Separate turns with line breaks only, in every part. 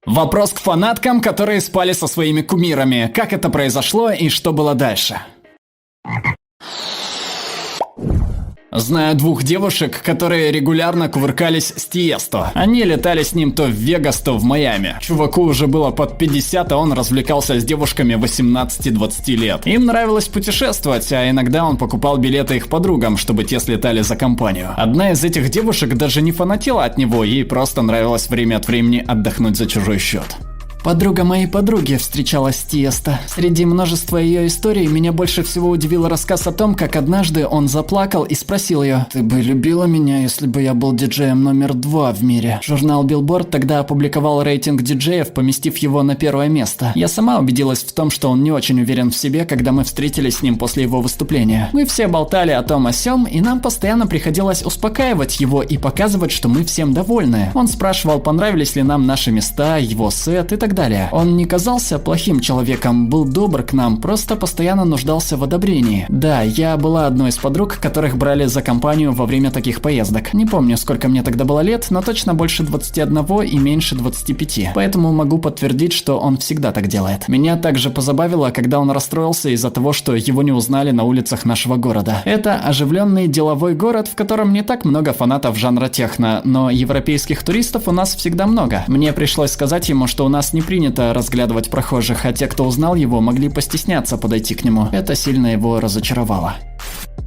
Вопрос к фанаткам, которые спали со своими кумирами. Как это произошло и что было дальше? Знаю двух девушек, которые регулярно кувыркались с Тиесто. Они летали с ним то в Вегас, то в Майами. Чуваку уже было под 50, а он развлекался с девушками 18-20 лет. Им нравилось путешествовать, а иногда он покупал билеты их подругам, чтобы те слетали за компанию. Одна из этих девушек даже не фанатела от него, ей просто нравилось время от времени отдохнуть за чужой счет. Подруга моей подруги встречалась с Тиесто. Среди множества ее историй меня больше всего удивил рассказ о том, как однажды он заплакал и спросил ее: «Ты бы любила меня, если бы я был диджеем номер 2 в мире?» Журнал Billboard тогда опубликовал рейтинг диджеев, поместив его на 1-е место. Я сама убедилась в том, что он не очень уверен в себе, когда мы встретились с ним после его выступления. Мы все болтали о том о сём, и нам постоянно приходилось успокаивать его и показывать, что мы всем довольны. Он спрашивал, понравились ли нам наши места, его сет и так далее. Он не казался плохим человеком, был добр к нам, просто постоянно нуждался в одобрении. Да, я была одной из подруг, которых брали за компанию во время таких поездок. Не помню, сколько мне тогда было лет, но точно больше 21 и меньше 25. Поэтому могу подтвердить, что он всегда так делает. Меня также позабавило, когда он расстроился из-за того, что его не узнали на улицах нашего города. Это оживленный деловой город, в котором не так много фанатов жанра техно, но европейских туристов у нас всегда много. Мне пришлось сказать ему, что у нас не принято разглядывать прохожих, а те, кто узнал его, могли постесняться подойти к нему. Это сильно его разочаровало.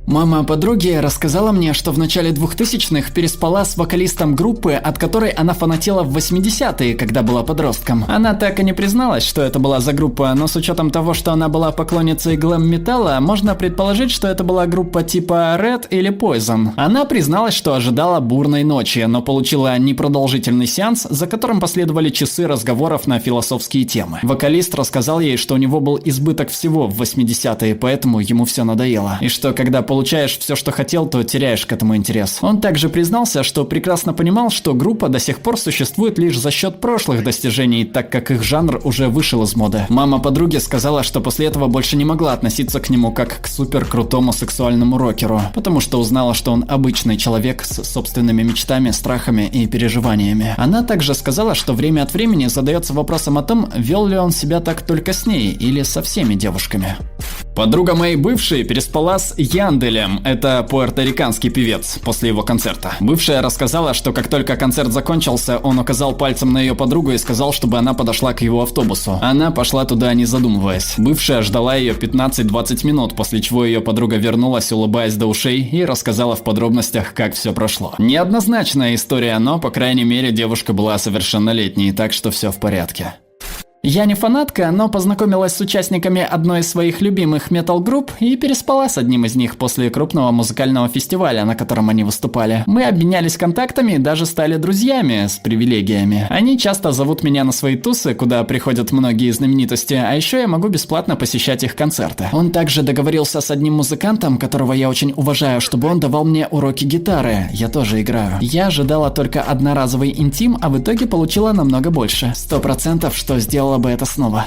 Мама подруги рассказала мне, что в начале 2000-х переспала с вокалистом группы, от которой она фанатела в 80-е, когда была подростком. Она так и не призналась, что это была за группа, но с учетом того, что она была поклонницей глэм-металла, можно предположить, что это была группа типа Red или Poison. Она призналась, что ожидала бурной ночи, но получила непродолжительный сеанс, за которым последовали часы разговоров на философские темы. Вокалист рассказал ей, что у него был избыток всего в 80-е, поэтому ему все надоело. И что когда получаешь все, что хотел, то теряешь к этому интерес. Он также признался, что прекрасно понимал, что группа до сих пор существует лишь за счет прошлых достижений, так как их жанр уже вышел из моды. Мама подруги сказала, что после этого больше не могла относиться к нему как к супер крутому сексуальному рокеру, потому что узнала, что он обычный человек с собственными мечтами, страхами и переживаниями. Она также сказала, что время от времени задается вопросом о том, вел ли он себя так только с ней или со всеми девушками. Подруга моей бывшей переспала с Янделем, это пуэрториканский певец, после его концерта. Бывшая рассказала, что как только концерт закончился, он указал пальцем на ее подругу и сказал, чтобы она подошла к его автобусу. Она пошла туда, не задумываясь. Бывшая ждала ее 15-20 минут, после чего ее подруга вернулась, улыбаясь до ушей, и рассказала в подробностях, как все прошло. Неоднозначная история, но, по крайней мере, девушка была совершеннолетней, так что все в порядке. Я не фанатка, но познакомилась с участниками одной из своих любимых метал-групп и переспала с одним из них после крупного музыкального фестиваля, на котором они выступали. Мы обменялись контактами и даже стали друзьями с привилегиями. Они часто зовут меня на свои тусы, куда приходят многие знаменитости, а еще я могу бесплатно посещать их концерты. Он также договорился с одним музыкантом, которого я очень уважаю, чтобы он давал мне уроки гитары. Я тоже играю. Я ожидала только одноразовый интим, а в итоге получила намного больше. 100%, что сделала бы это снова.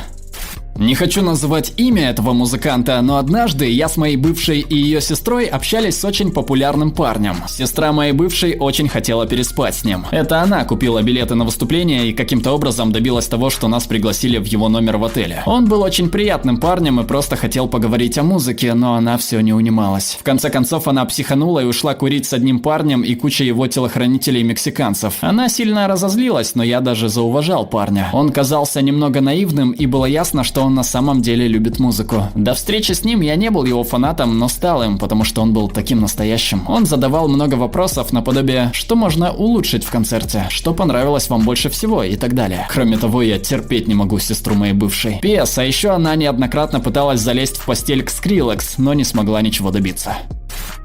Не хочу называть имя этого музыканта, но однажды я с моей бывшей и ее сестрой общались с очень популярным парнем. Сестра моей бывшей очень хотела переспать с ним. Это она купила билеты на выступление и каким-то образом добилась того, что нас пригласили в его номер в отеле. Он был очень приятным парнем и просто хотел поговорить о музыке, но она все не унималась. В конце концов она психанула и ушла курить с одним парнем и кучей его телохранителей-мексиканцев. Она сильно разозлилась, но я даже зауважал парня. Он казался немного наивным, и было ясно, что он на самом деле любит музыку. До встречи с ним я не был его фанатом, но стал им, потому что он был таким настоящим. Он задавал много вопросов наподобие, что можно улучшить в концерте, что понравилось вам больше всего и так далее. Кроме того, я терпеть не могу сестру моей бывшей. П.С. А еще она неоднократно пыталась залезть в постель к Скрилекс, но не смогла ничего добиться.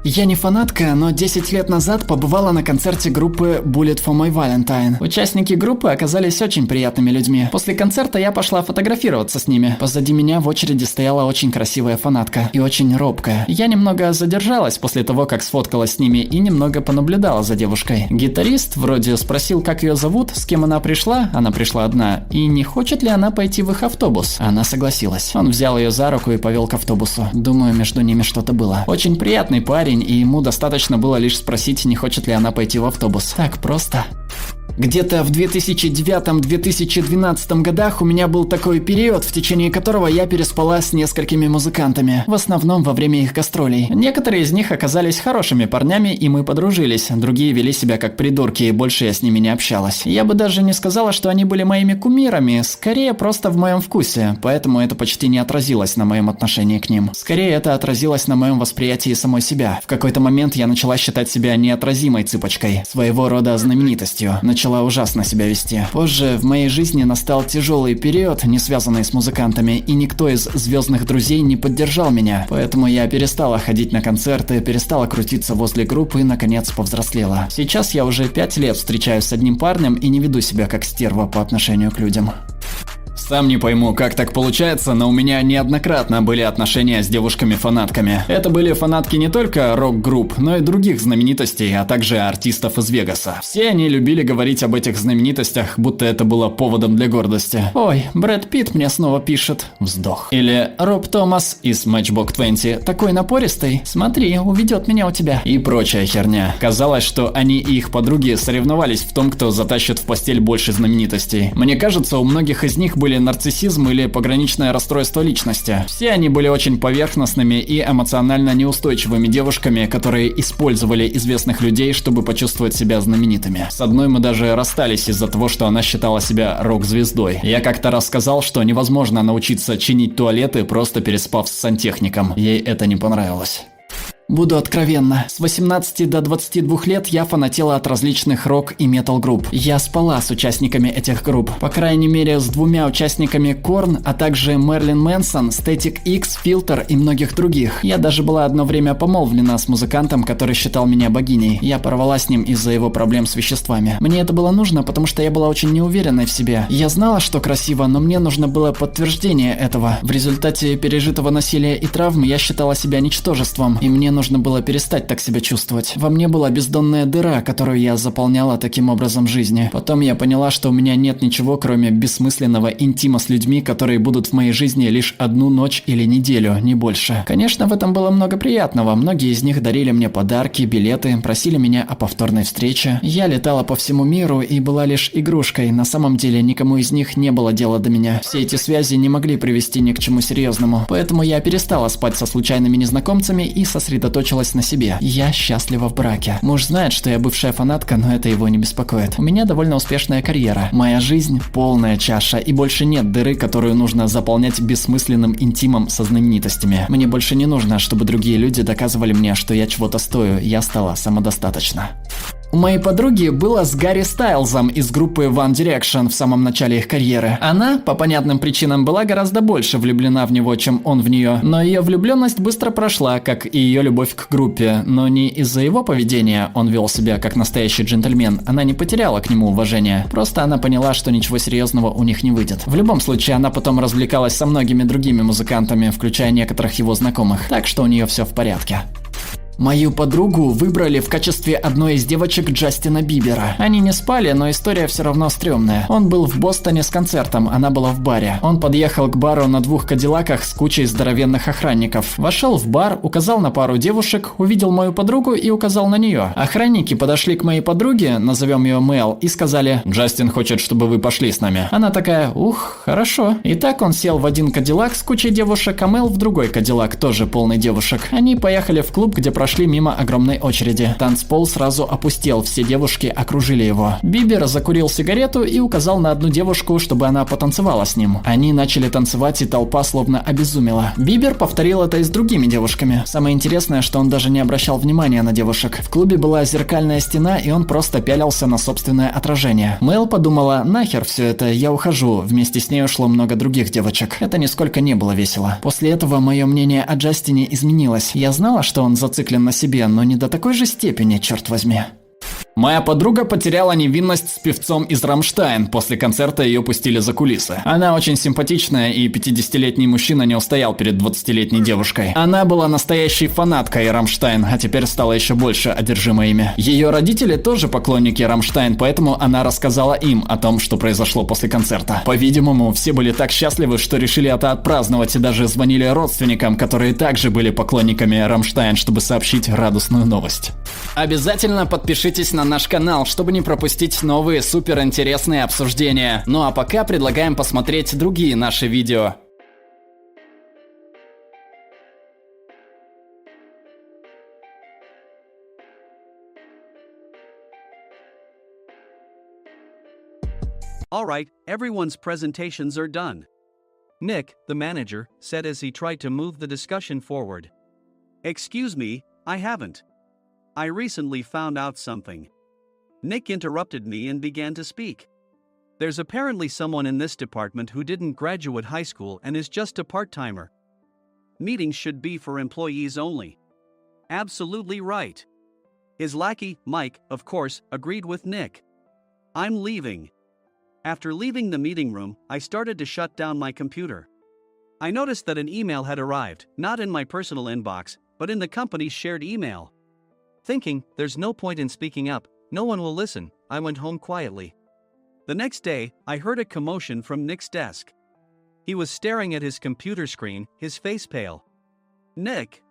Я не фанатка, но 10 лет назад побывала на концерте группы Bullet for My Valentine. Участники группы оказались очень приятными людьми. После концерта я пошла фотографироваться с ними. Позади меня в очереди стояла очень красивая фанатка и очень робкая. Я немного задержалась после того, как сфоткалась с ними и немного понаблюдала за девушкой. Гитарист вроде спросил, как ее зовут, с кем она пришла одна, и не хочет ли она пойти в их автобус. Она согласилась. Он взял ее за руку и повел к автобусу. Думаю, между ними что-то было. Очень приятный парень, и ему достаточно было лишь спросить, не хочет ли она пойти в автобус. Так просто. Где-то в 2009-2012 годах у меня был такой период, в течение которого я переспала с несколькими музыкантами, в основном во время их гастролей. Некоторые из них оказались хорошими парнями, и мы подружились, другие вели себя как придурки, и больше я с ними не общалась. Я бы даже не сказала, что они были моими кумирами, скорее просто в моем вкусе, поэтому это почти не отразилось на моем отношении к ним. Скорее это отразилось на моем восприятии самой себя. В какой-то момент я начала считать себя неотразимой цыпочкой, своего рода знаменитостью. Начала ужасно себя вести. Позже в моей жизни настал тяжелый период, не связанный с музыкантами, и никто из звездных друзей не поддержал меня. Поэтому я перестала ходить на концерты, перестала крутиться возле группы и, наконец, повзрослела. Сейчас я уже 5 лет встречаюсь с одним парнем и не веду себя как стерва по отношению к людям. Сам не пойму, как так получается, но у меня неоднократно были отношения с девушками-фанатками. Это были фанатки не только рок-групп, но и других знаменитостей, а также артистов из Вегаса. Все они любили говорить об этих знаменитостях, будто это было поводом для гордости. «Ой, Брэд Питт мне снова пишет». Вздох. Или «Роб Томас из Matchbox 20 такой напористый. Смотри, уведет меня у тебя». И прочая херня. Казалось, что они и их подруги соревновались в том, кто затащит в постель больше знаменитостей. Мне кажется, у многих из них были нарциссизм или пограничное расстройство личности. Все они были очень поверхностными и эмоционально неустойчивыми девушками, которые использовали известных людей, чтобы почувствовать себя знаменитыми. С одной мы даже расстались из-за того, что она считала себя рок-звездой. Я как-то раз сказал, что невозможно научиться чинить туалеты, просто переспав с сантехником. Ей это не понравилось. Буду откровенна, с 18 до 22 лет я фанатела от различных рок и метал групп. Я спала с участниками этих групп, по крайней мере с 2 участниками Корн, а также Мерлин Мэнсон, Static X, Filter и многих других. Я даже была одно время помолвлена с музыкантом, который считал меня богиней. Я порвала с ним из-за его проблем с веществами. Мне это было нужно, потому что я была очень неуверенной в себе. Я знала, что красиво, но мне нужно было подтверждение этого. В результате пережитого насилия и травм я считала себя ничтожеством, и мне нужно было перестать так себя чувствовать. Во мне была бездонная дыра, которую я заполняла таким образом жизни. Потом я поняла, что у меня нет ничего, кроме бессмысленного интима с людьми, которые будут в моей жизни лишь одну ночь или неделю, не больше. Конечно, в этом было много приятного. Многие из них дарили мне подарки, билеты, просили меня о повторной встрече. Я летала по всему миру и была лишь игрушкой. На самом деле никому из них не было дела до меня. Все эти связи не могли привести ни к чему серьезному. Поэтому я перестала спать со случайными незнакомцами и сосредоточилась на себе. Я счастлива в браке. Муж знает, что я бывшая фанатка, но это его не беспокоит. У меня довольно успешная карьера. Моя жизнь полная чаша, и больше нет дыры, которую нужно заполнять бессмысленным интимом со знаменитостями. Мне больше не нужно, чтобы другие люди доказывали мне, что я чего-то стою. Я стала самодостаточна. У моей подруги было с Гарри Стайлзом из группы One Direction в самом начале их карьеры. Она, по понятным причинам, была гораздо больше влюблена в него, чем он в нее. Но ее влюбленность быстро прошла, как и ее любовь к группе. Но не из-за его поведения, он вел себя как настоящий джентльмен. Она не потеряла к нему уважения. Просто она поняла, что ничего серьезного у них не выйдет. В любом случае, она потом развлекалась со многими другими музыкантами, включая некоторых его знакомых. Так что у нее все в порядке. Мою подругу выбрали в качестве одной из девочек Джастина Бибера. Они не спали, но история все равно стрёмная. Он был в Бостоне с концертом, она была в баре. Он подъехал к бару на 2 кадиллаках с кучей здоровенных охранников. Вошел в бар, указал на пару девушек, увидел мою подругу и указал на нее. Охранники подошли к моей подруге, назовем ее Мэл, и сказали: «Джастин хочет, чтобы вы пошли с нами». Она такая: «Ух, хорошо». И так он сел в один кадиллак с кучей девушек, а Мэл в другой кадиллак, тоже полный девушек. Они поехали в клуб, где прошли мимо огромной очереди. Танцпол сразу опустел, все девушки окружили его. Бибер закурил сигарету и указал на одну девушку, чтобы она потанцевала с ним. Они начали танцевать, и толпа словно обезумела. Бибер повторил это и с другими девушками. Самое интересное, что он даже не обращал внимания на девушек. В клубе была зеркальная стена, и он просто пялился на собственное отражение. Мэл подумала: нахер все это, я ухожу. Вместе с ней ушло много других девочек. Это нисколько не было весело. После этого мое мнение о Джастине изменилось. Я знала, что он зациклен на себе, но не до такой же степени, черт возьми. Моя подруга потеряла невинность с певцом из Рамштайн. После концерта ее пустили за кулисы. Она очень симпатичная, и 50-летний мужчина не устоял перед 20-летней девушкой. Она была настоящей фанаткой Рамштайн, а теперь стала еще больше одержима ими. Ее родители тоже поклонники Рамштайн, поэтому она рассказала им о том, что произошло после концерта. По-видимому, все были так счастливы, что решили это отпраздновать, и даже звонили родственникам, которые также были поклонниками Рамштайн, чтобы сообщить радостную новость. Обязательно подпишитесь на на наш канал, чтобы не пропустить новые суперинтересные обсуждения. Ну а пока предлагаем посмотреть другие наши видео.
Alright, everyone's presentations are done. Nick, the manager, said as he tried to move the discussion forward. Excuse me, I haven't. I recently found out something. Nick interrupted me and began to speak. There's apparently someone in this department who didn't graduate high school and is just a part-timer. Meetings should be for employees only. Absolutely right. His lackey, Mike, of course, agreed with Nick. I'm leaving. After leaving the meeting room, I started to shut down my computer. I noticed that an email had arrived, not in my personal inbox, but in the company's shared email. Thinking, there's no point in speaking up, no one will listen, I went home quietly. The next day, I heard a commotion from Nick's desk. He was staring at his computer screen, his face pale. Nick!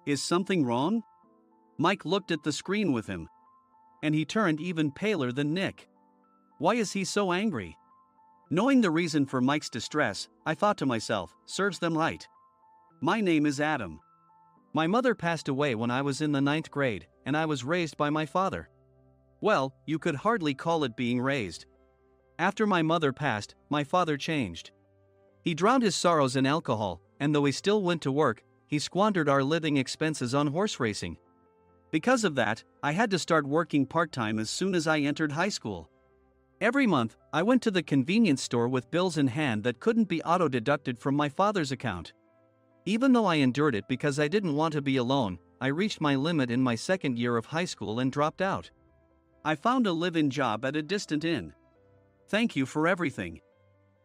Is something wrong? Mike looked at the screen with him. And he turned even paler than Nick. Why is he so angry? Knowing the reason for Mike's distress, I thought to myself, serves them right. My name is Adam. My mother passed away when I was in the 9th grade, and I was raised by my father. Well, you could hardly call it being raised. After my mother passed, my father changed. He drowned his sorrows in alcohol, and though he still went to work, he squandered our living expenses on horse racing. Because of that, I had to start working part-time as soon as I entered high school. Every month, I went to the convenience store with bills in hand that couldn't be auto-deducted from my father's account. Even though I endured it because I didn't want to be alone, I reached my limit in my second year of high school and dropped out. I found a live-in job at a distant inn. Thank you for everything.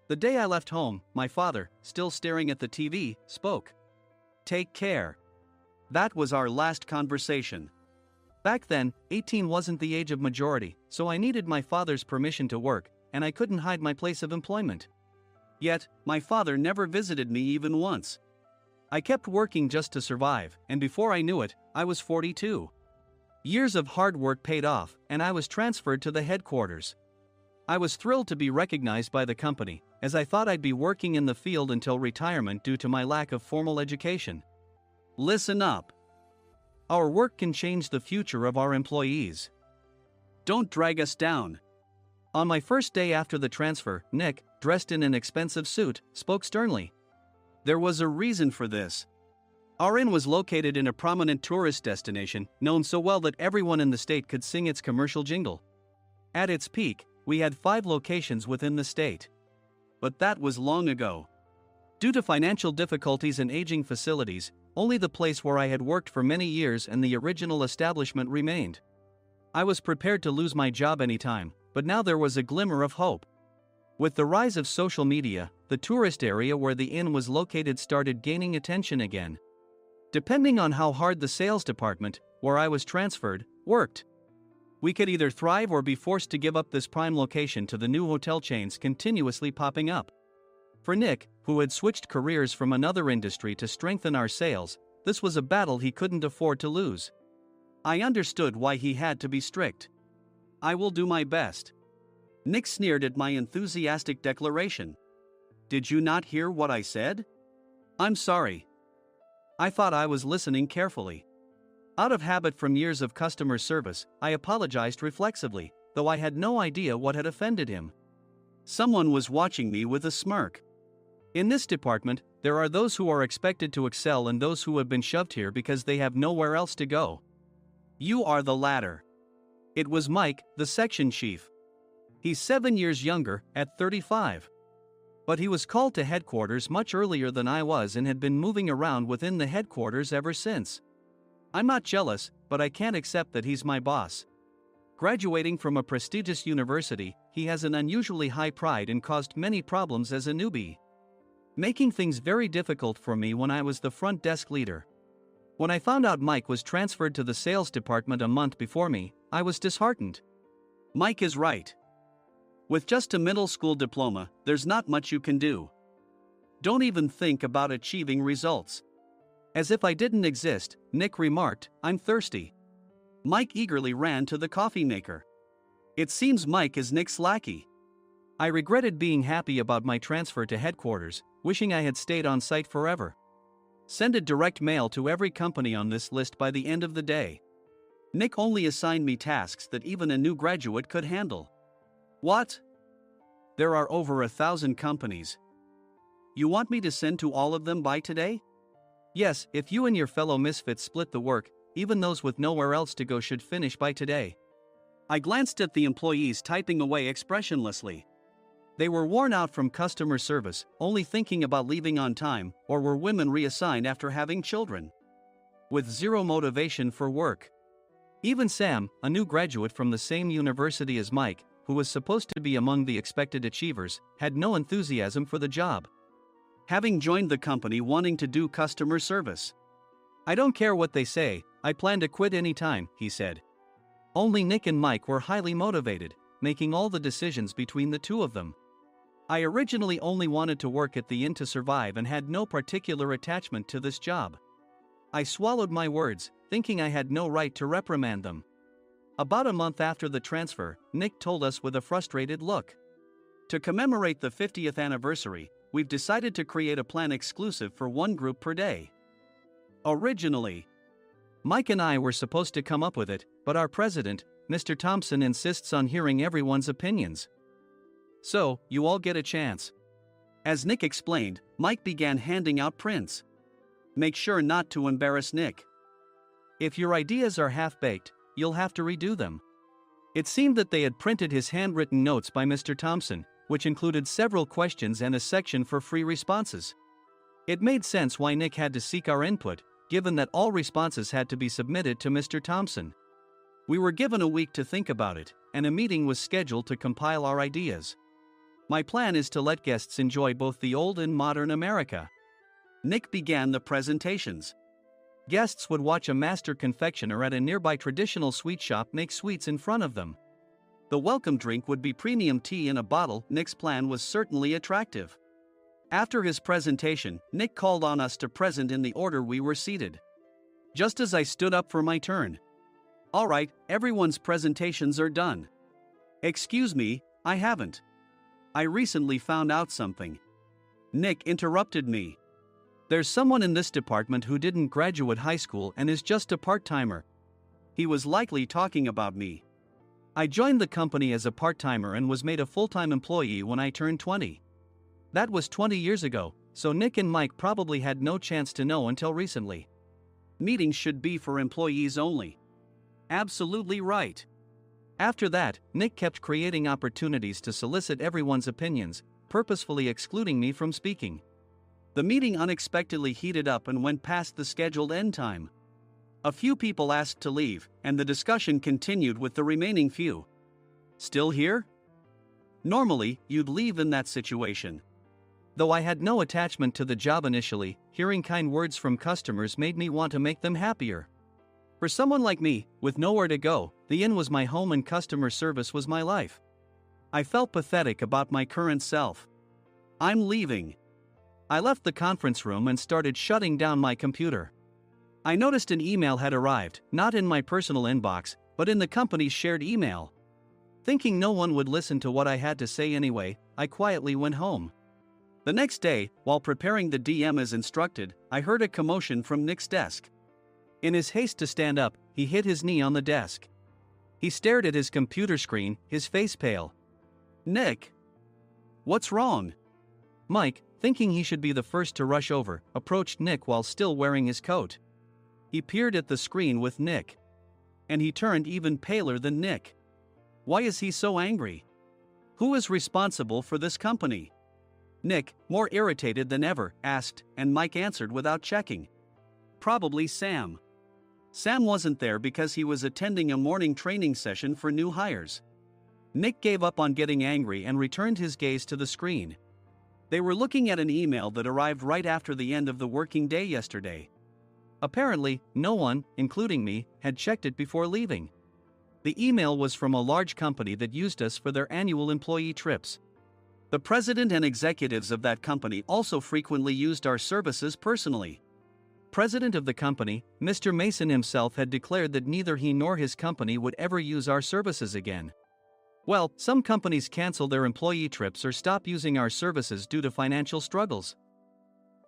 The day I left home, my father, still staring at the TV, spoke. Take care. That was our last conversation. Back then, 18 wasn't the age of majority, so I needed my father's permission to work, and I couldn't hide my place of employment. Yet, my father never visited me even once. I kept working just to survive, and before I knew it, I was 42. Years of hard work paid off, and I was transferred to the headquarters. I was thrilled to be recognized by the company, as I thought I'd be working in the field until retirement due to my lack of formal education. Listen up. Our work can change the future of our employees. Don't drag us down. On my first day after the transfer, Nick, dressed in an expensive suit, spoke sternly. There was a reason for this. Our inn was located in a prominent tourist destination, known so well that everyone in the state could sing its commercial jingle. At its peak, we had 5 locations within the state. But that was long ago. Due to financial difficulties and aging facilities, only the place where I had worked for many years and the original establishment remained. I was prepared to lose my job anytime, but now there was a glimmer of hope. With the rise of social media, the tourist area where the inn was located started gaining attention again. Depending on how hard the sales department, where I was transferred, worked. We could either thrive or be forced to give up this prime location to the new hotel chains continuously popping up. For Nick, who had switched careers from another industry to strengthen our sales, this was a battle he couldn't afford to lose. I understood why he had to be strict. I will do my best. Nick sneered at my enthusiastic declaration. Did you not hear what I said? I'm sorry. I thought I was listening carefully. Out of habit from years of customer service, I apologized reflexively, though I had no idea what had offended him. Someone was watching me with a smirk. In this department, there are those who are expected to excel and those who have been shoved here because they have nowhere else to go. You are the latter. It was Mike, the section chief. He's 7 years younger, at 35. But he was called to headquarters much earlier than I was and had been moving around within the headquarters ever since. I'm not jealous, but I can't accept that he's my boss. Graduating from a prestigious university, he has an unusually high pride and caused many problems as a newbie, making things very difficult for me when I was the front desk leader. When I found out Mike was transferred to the sales department a month before me, I was disheartened. Mike is right. With just a middle school diploma, there's not much you can do. Don't even think about achieving results. As if I didn't exist, Nick remarked, I'm thirsty. Mike eagerly ran to the coffee maker. It seems Mike is Nick's lackey. I regretted being happy about my transfer to headquarters, wishing I had stayed on site forever. Send a direct mail to every company on this list by the end of the day. Nick only assigned me tasks that even a new graduate could handle. What? There are over 1,000 companies. You want me to send to all of them by today? Yes, if you and your fellow misfits split the work, even those with nowhere else to go should finish by today. I glanced at the employees typing away expressionlessly. They were worn out from customer service, only thinking about leaving on time, or were women reassigned after having children. With zero motivation for work. Even Sam, a new graduate from the same university as Mike, who was supposed to be among the expected achievers, had no enthusiasm for the job. Having joined the company wanting to do customer service. I don't care what they say, I plan to quit anytime, he said. Only Nick and Mike were highly motivated, making all the decisions between the two of them. I originally only wanted to work at the inn to survive and had no particular attachment to this job. I swallowed my words, thinking I had no right to reprimand them. About a month after the transfer, Nick told us with a frustrated look. To commemorate the 50th anniversary, we've decided to create a plan exclusive for one group per day. Originally, Mike and I were supposed to come up with it, but our president, Mr. Thompson, insists on hearing everyone's opinions. So, you all get a chance. As Nick explained, Mike began handing out prints. Make sure not to embarrass Nick. If your ideas are half-baked, you'll have to redo them. It seemed that they had printed his handwritten notes by Mr. Thompson, which included several questions and a section for free responses. It made sense why Nick had to seek our input, given that all responses had to be submitted to Mr. Thompson. We were given a week to think about it, and a meeting was scheduled to compile our ideas. My plan is to let guests enjoy both the old and modern America. Nick began the presentations. Guests would watch a master confectioner at a nearby traditional sweet shop make sweets in front of them. The welcome drink would be premium tea in a bottle. Nick's plan was certainly attractive. After his presentation, Nick called on us to present in the order we were seated. Just as I stood up for my turn. All right, everyone's presentations are done. Excuse me, I haven't. I recently found out something. Nick interrupted me. There's someone in this department who didn't graduate high school and is just a part-timer. He was likely talking about me. I joined the company as a part-timer and was made a full-time employee when I turned 20. That was 20 years ago, so Nick and Mike probably had no chance to know until recently. Meetings should be for employees only. Absolutely right. After that, Nick kept creating opportunities to solicit everyone's opinions, purposefully excluding me from speaking. The meeting unexpectedly heated up and went past the scheduled end time. A few people asked to leave, and the discussion continued with the remaining few. Still here? Normally, you'd leave in that situation. Though I had no attachment to the job initially, hearing kind words from customers made me want to make them happier. For someone like me, with nowhere to go, the inn was my home and customer service was my life. I felt pathetic about my current self. I'm leaving. I left the conference room and started shutting down my computer. I noticed an email had arrived, not in my personal inbox, but in the company's shared email. Thinking no one would listen to what I had to say anyway, I quietly went home. The next day, while preparing the DM as instructed, I heard a commotion from Nick's desk. In his haste to stand up, he hit his knee on the desk. He stared at his computer screen, his face pale. Nick! What's wrong? Mike, thinking he should be the first to rush over, approached Nick while still wearing his coat. He peered at the screen with Nick. And he turned even paler than Nick. Why is he so angry? Who is responsible for this company? Nick, more irritated than ever, asked, and Mike answered without checking. Probably Sam. Sam wasn't there because he was attending a morning training session for new hires. Nick gave up on getting angry and returned his gaze to the screen. They were looking at an email that arrived right after the end of the working day yesterday. Apparently, no one, including me, had checked it before leaving. The email was from a large company that used us for their annual employee trips. The president and executives of that company also frequently used our services personally. President of the company, Mr. Mason himself had declared that neither he nor his company would ever use our services again. Well, some companies cancel their employee trips or stop using our services due to financial struggles.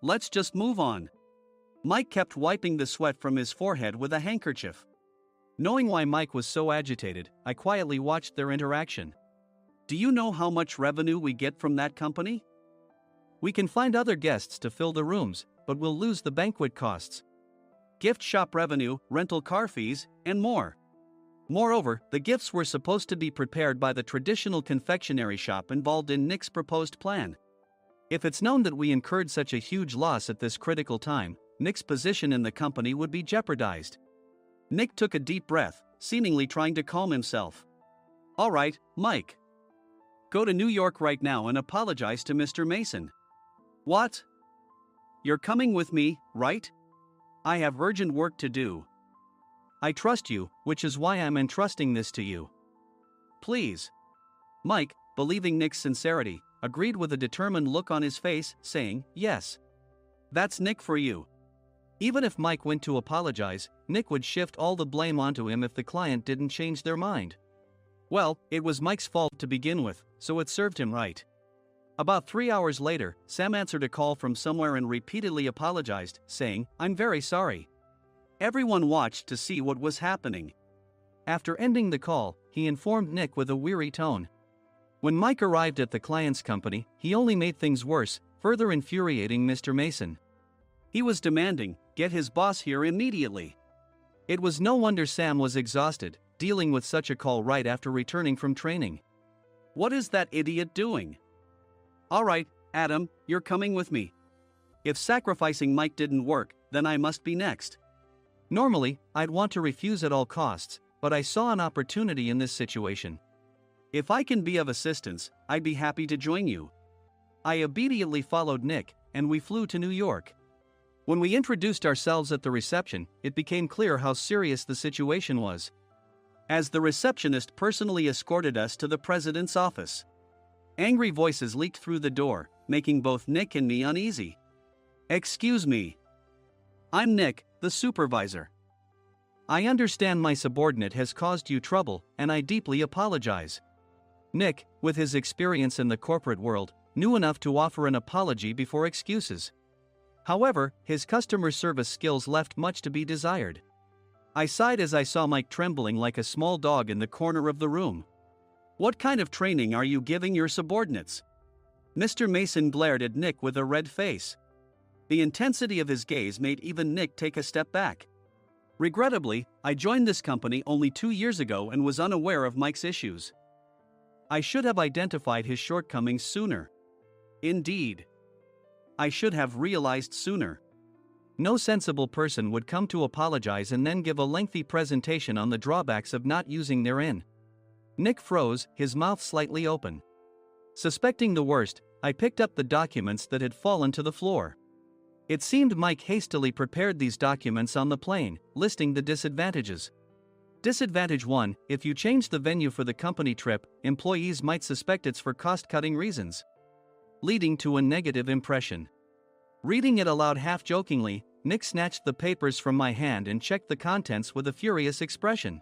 Let's just move on. Mike kept wiping the sweat from his forehead with a handkerchief. Knowing why Mike was so agitated, I quietly watched their interaction. Do you know how much revenue we get from that company? We can find other guests to fill the rooms, but we'll lose the banquet costs, gift shop revenue, rental car fees, and more. Moreover, the gifts were supposed to be prepared by the traditional confectionery shop involved in Nick's proposed plan. If it's known that we incurred such a huge loss at this critical time, Nick's position in the company would be jeopardized. Nick took a deep breath, seemingly trying to calm himself. All right, Mike. Go to New York right now and apologize to Mr. Mason. What? You're coming with me, right? I have urgent work to do. I trust you, which is why I'm entrusting this to you. Please. Mike, believing Nick's sincerity, agreed with a determined look on his face, saying, yes. That's Nick for you. Even if Mike went to apologize, Nick would shift all the blame onto him if the client didn't change their mind. Well, it was Mike's fault to begin with, so it served him right. About 3 hours later, Sam answered a call from somewhere and repeatedly apologized, saying, I'm very sorry. Everyone watched to see what was happening. After ending the call, he informed Nick with a weary tone. When Mike arrived at the client's company, he only made things worse, further infuriating Mr. Mason. He was demanding, get his boss here immediately. It was no wonder Sam was exhausted, dealing with such a call right after returning from training. What is that idiot doing? All right, Adam, you're coming with me. If sacrificing Mike didn't work, then I must be next. Normally, I'd want to refuse at all costs, but I saw an opportunity in this situation. If I can be of assistance, I'd be happy to join you. I immediately followed Nick, and we flew to New York. When we introduced ourselves at the reception, it became clear how serious the situation was, as the receptionist personally escorted us to the president's office. Angry voices leaked through the door, making both Nick and me uneasy. Excuse me. I'm Nick, the supervisor. I understand my subordinate has caused you trouble, and I deeply apologize. Nick, with his experience in the corporate world, knew enough to offer an apology before excuses. However, his customer service skills left much to be desired. I sighed as I saw Mike trembling like a small dog in the corner of the room. What kind of training are you giving your subordinates? Mr. Mason glared at Nick with a red face. The intensity of his gaze made even Nick take a step back. Regrettably, I joined this company only 2 years ago and was unaware of Mike's issues. I should have identified his shortcomings sooner. Indeed. I should have realized sooner. No sensible person would come to apologize and then give a lengthy presentation on the drawbacks of not using their in. Nick froze, his mouth slightly open. Suspecting the worst, I picked up the documents that had fallen to the floor. It seemed Mike hastily prepared these documents on the plane, listing the disadvantages. Disadvantage 1: if you change the venue for the company trip, employees might suspect it's for cost-cutting reasons, leading to a negative impression. Reading it aloud half-jokingly, Nick snatched the papers from my hand and checked the contents with a furious expression.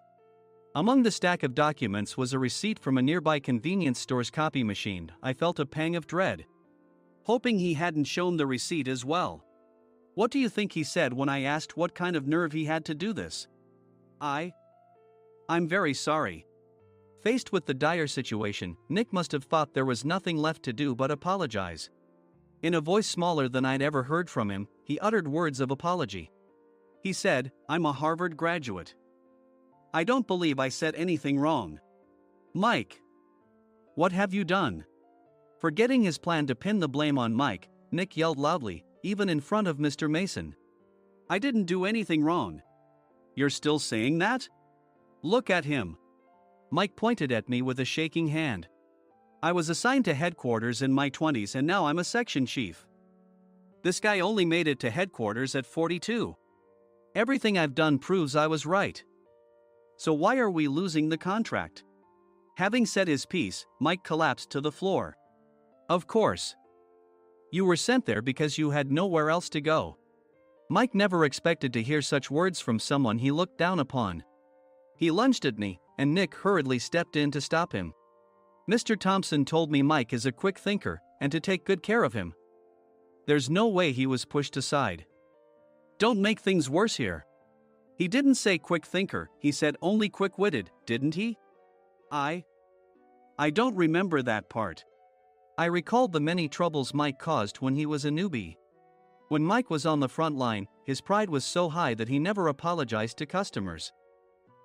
Among the stack of documents was a receipt from a nearby convenience store's copy machine. I felt a pang of dread, hoping he hadn't shown the receipt as well. What do you think he said when I asked what kind of nerve he had to do this? I'm very sorry. Faced with the dire situation, Nick must have thought there was nothing left to do but apologize. In a voice smaller than I'd ever heard from him, he uttered words of apology. He said, I'm a Harvard graduate. I don't believe I said anything wrong. Mike! What have you done? Forgetting his plan to pin the blame on Mike, Nick yelled loudly, even in front of Mr. Mason. I didn't do anything wrong. You're still saying that? Look at him. Mike pointed at me with a shaking hand. I was assigned to headquarters in my 20s and now I'm a section chief. This guy only made it to headquarters at 42. Everything I've done proves I was right. So why are we losing the contract? Having said his piece, Mike collapsed to the floor. Of course. You were sent there because you had nowhere else to go. Mike never expected to hear such words from someone he looked down upon. He lunged at me, and Nick hurriedly stepped in to stop him. Mr. Thompson told me Mike is a quick thinker, and to take good care of him. There's no way he was pushed aside. Don't make things worse here. He didn't say quick thinker, he said only quick-witted, didn't he? I don't remember that part. I recalled the many troubles Mike caused when he was a newbie. When Mike was on the front line, his pride was so high that he never apologized to customers.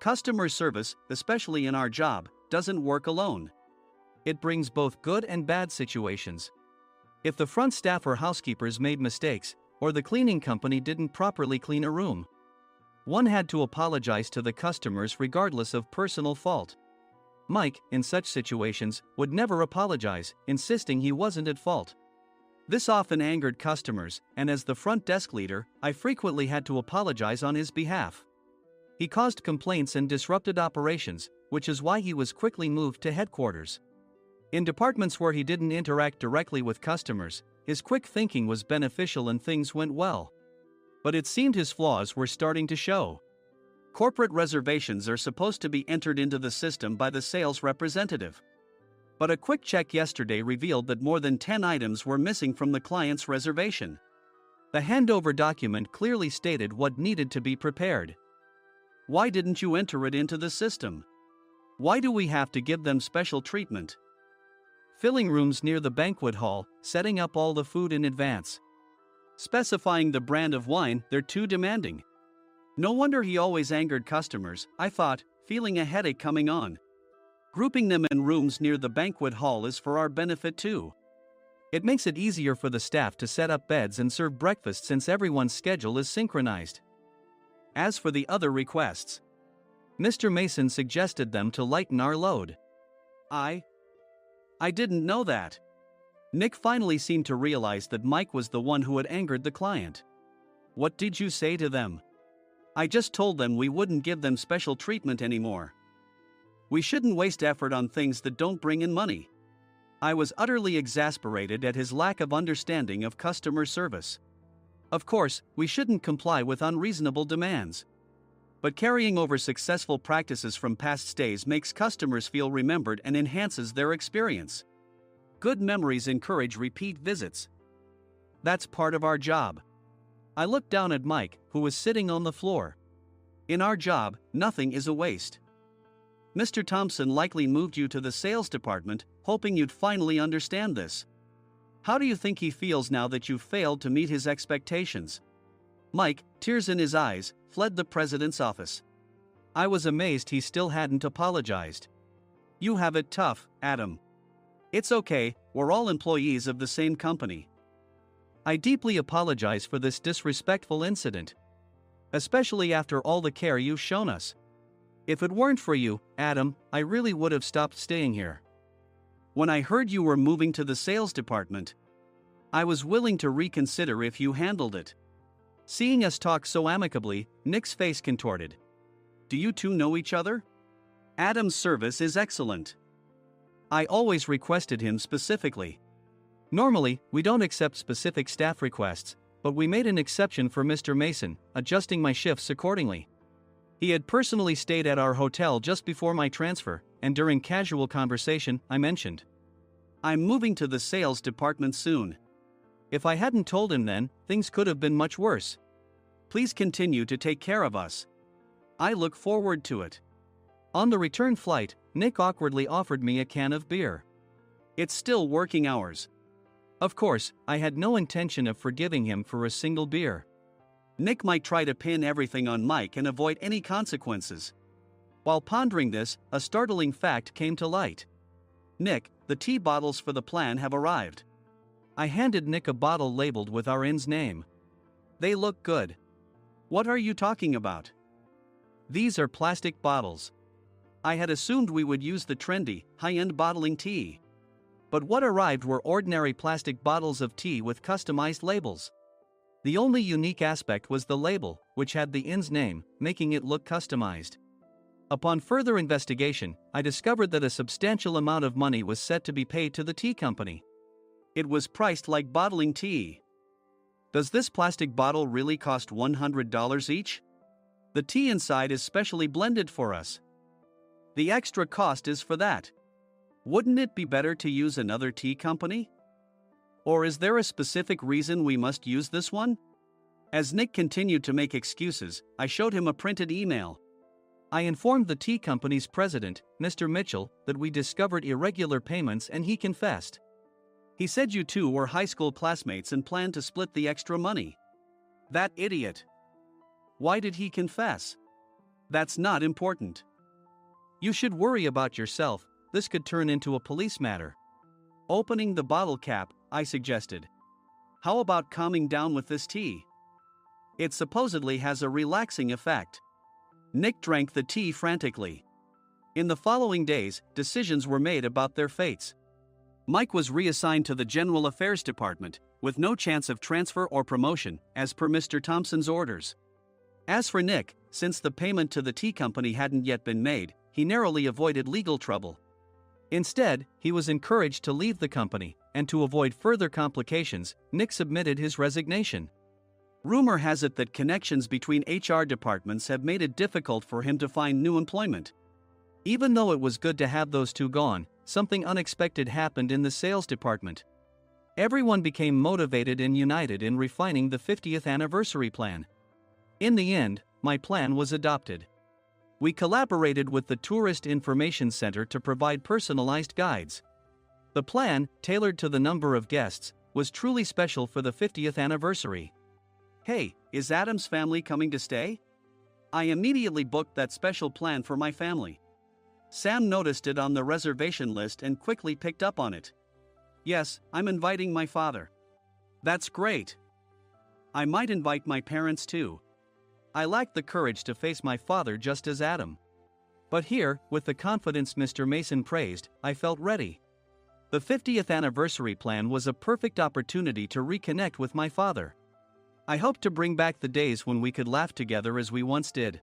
Customer service, especially in our job, doesn't work alone. It brings both good and bad situations. If the front staff or housekeepers made mistakes, or the cleaning company didn't properly clean a room, one had to apologize to the customers regardless of personal fault. Mike, in such situations, would never apologize, insisting he wasn't at fault. This often angered customers, and as the front desk leader, I frequently had to apologize on his behalf. He caused complaints and disrupted operations, which is why he was quickly moved to headquarters. In departments where he didn't interact directly with customers, his quick thinking was beneficial and things went well. But it seemed his flaws were starting to show. Corporate reservations are supposed to be entered into the system by the sales representative. But a quick check yesterday revealed that more than 10 items were missing from the client's reservation. The handover document clearly stated what needed to be prepared. Why didn't you enter it into the system? Why do we have to give them special treatment? Filling rooms near the banquet hall, setting up all the food in advance. Specifying the brand of wine, they're too demanding. No wonder he always angered customers, I thought, feeling a headache coming on. Grouping them in rooms near the banquet hall is for our benefit too. It makes it easier for the staff to set up beds and serve breakfast since everyone's schedule is synchronized. As for the other requests, Mr. Mason suggested them to lighten our load. I didn't know that. Nick finally seemed to realize that Mike was the one who had angered the client. What did you say to them? I just told them we wouldn't give them special treatment anymore. We shouldn't waste effort on things that don't bring in money. I was utterly exasperated at his lack of understanding of customer service. Of course, we shouldn't comply with unreasonable demands. But carrying over successful practices from past stays makes customers feel remembered and enhances their experience. Good memories encourage repeat visits. That's part of our job. I looked down at Mike, who was sitting on the floor. In our job, nothing is a waste. Mr. Thompson likely moved you to the sales department, hoping you'd finally understand this. How do you think he feels now that you've failed to meet his expectations? Mike, tears in his eyes, fled the president's office. I was amazed he still hadn't apologized. You have it tough, Adam. It's okay, we're all employees of the same company. I deeply apologize for this disrespectful incident. Especially after all the care you've shown us. If it weren't for you, Adam, I really would have stopped staying here. When I heard you were moving to the sales department, I was willing to reconsider if you handled it. Seeing us talk so amicably, Nick's face contorted. Do you two know each other? Adam's service is excellent. I always requested him specifically. Normally, we don't accept specific staff requests, but we made an exception for Mr. Mason, adjusting my shifts accordingly. He had personally stayed at our hotel just before my transfer, and during casual conversation, I mentioned, I'm moving to the sales department soon. If I hadn't told him then, things could have been much worse. Please continue to take care of us. I look forward to it. On the return flight, Nick awkwardly offered me a can of beer. It's still working hours. Of course, I had no intention of forgiving him for a single beer. Nick might try to pin everything on Mike and avoid any consequences. While pondering this, a startling fact came to light. Nick, the tea bottles for the plan have arrived. I handed Nick a bottle labeled with our inn's name. They look good. What are you talking about? These are plastic bottles. I had assumed we would use the trendy, high-end bottling tea. But what arrived were ordinary plastic bottles of tea with customized labels. The only unique aspect was the label, which had the inn's name, making it look customized. Upon further investigation, I discovered that a substantial amount of money was set to be paid to the tea company. It was priced like bottling tea. Does this plastic bottle really cost $100 each? The tea inside is specially blended for us. The extra cost is for that. Wouldn't it be better to use another tea company? Or is there a specific reason we must use this one? As Nick continued to make excuses, I showed him a printed email. I informed the tea company's president, Mr. Mitchell, that we discovered irregular payments and he confessed. He said you two were high school classmates and planned to split the extra money. That idiot. Why did he confess? That's not important. You should worry about yourself, this could turn into a police matter. Opening the bottle cap, I suggested. How about calming down with this tea? It supposedly has a relaxing effect. Nick drank the tea frantically. In the following days, decisions were made about their fates. Mike was reassigned to the General Affairs Department, with no chance of transfer or promotion, as per Mr. Thompson's orders. As for Nick, since the payment to the tea company hadn't yet been made, he narrowly avoided legal trouble. Instead, he was encouraged to leave the company, and to avoid further complications, Nick submitted his resignation. Rumor has it that connections between HR departments have made it difficult for him to find new employment. Even though it was good to have those two gone, something unexpected happened in the sales department. Everyone became motivated and united in refining the 50th anniversary plan. In the end, my plan was adopted. We collaborated with the Tourist Information Center to provide personalized guides. The plan, tailored to the number of guests, was truly special for the 50th anniversary. Hey, is Adam's family coming to stay? I immediately booked that special plan for my family. Sam noticed it on the reservation list and quickly picked up on it. Yes, I'm inviting my father. That's great. I might invite my parents too. I lacked the courage to face my father just as Adam. But here, with the confidence Mr. Mason praised, I felt ready. The 50th anniversary plan was a perfect opportunity to reconnect with my father. I hoped to bring back the days when we could laugh together as we once did.